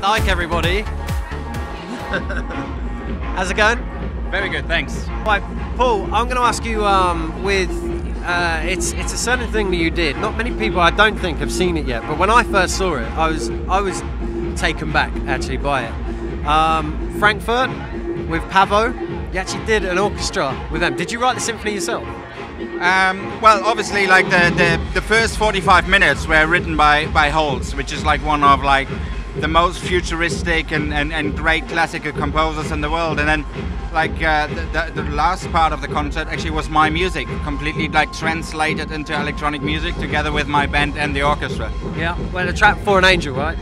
Dyk, everybody. How's it going? Very good, thanks. Right, Paul, I'm going to ask you it's a certain thing that you did. Not many people, I don't think, have seen it yet, but when I first saw it, I was taken back actually by it. Frankfurt with Pavo, you actually did an orchestra with them. Did you write the symphony yourself? Well, obviously, like the first 45 minutes were written by Holst, which is like one of like the most futuristic and great classical composers in the world. And then like the last part of the concert actually was my music, completely like translated into electronic music together with my band and the orchestra. Yeah, well, the track For an Angel, right?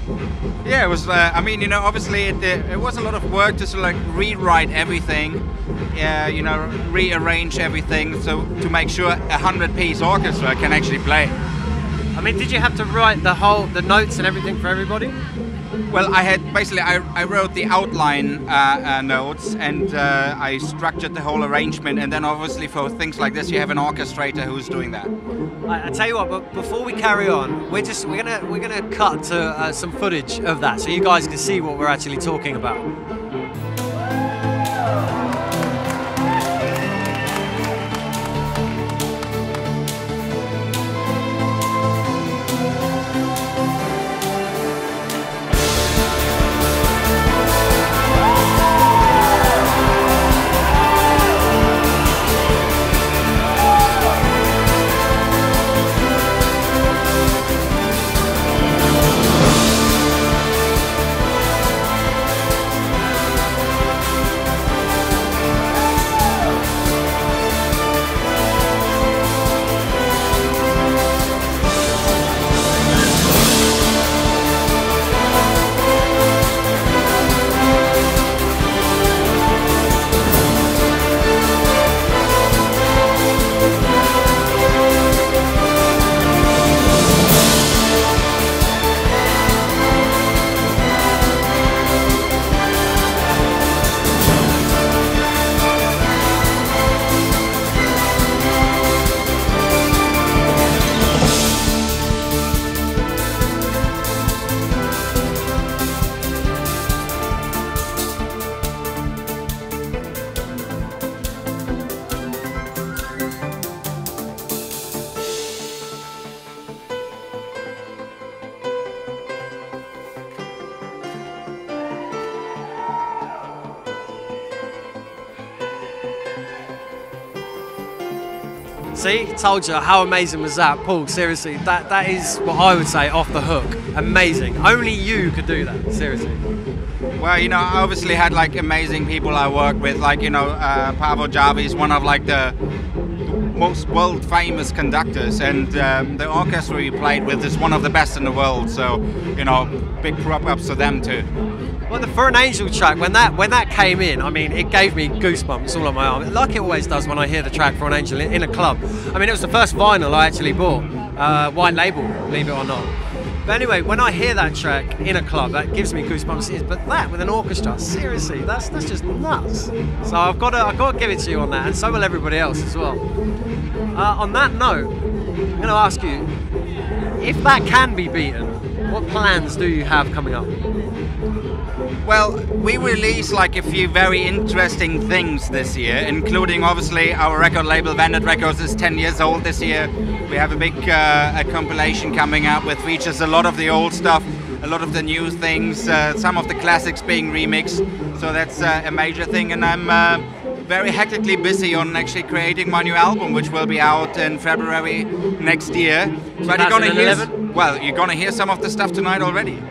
Yeah, it was, I mean, you know, obviously it was a lot of work to sort of like rewrite everything, you know, rearrange everything so to make sure a 100-piece orchestra can actually play. I mean, did you have to write the notes and everything for everybody? Well, I wrote the outline notes and I structured the whole arrangement, and then obviously for things like this you have an orchestrator who's doing that. I tell you what, but before we carry on, we're gonna cut to some footage of that so you guys can see what we're actually talking about. See, told you, how amazing was that, Paul? Seriously, that is what I would say off the hook. Amazing. Only you could do that. Seriously. Well, you know, I obviously had like amazing people I work with, like, you know, Paavo Jarvi is one of like the most world famous conductors, and the orchestra we played with is one of the best in the world. So, you know, big prop ups to them too. Well, the For an Angel track, when that came in, I mean, it gave me goosebumps all on my arm, like it always does when I hear the track For an Angel in a club. I mean, it was the first vinyl I actually bought, white label, believe it or not. But anyway, when I hear that track in a club, that gives me goosebumps. But that with an orchestra, seriously, that's just nuts. So I've got to give it to you on that, and so will everybody else as well. On that note, I'm going to ask you, if that can be beaten, what plans do you have coming up? Well, we released like a few very interesting things this year, including obviously our record label Vandit Records is 10 years old this year. We have a big a compilation coming up which features a lot of the old stuff, a lot of the new things, some of the classics being remixed. So that's a major thing, and I'm very hectically busy on actually creating my new album, which will be out in February next year. But you're gonna hear some of the stuff tonight already.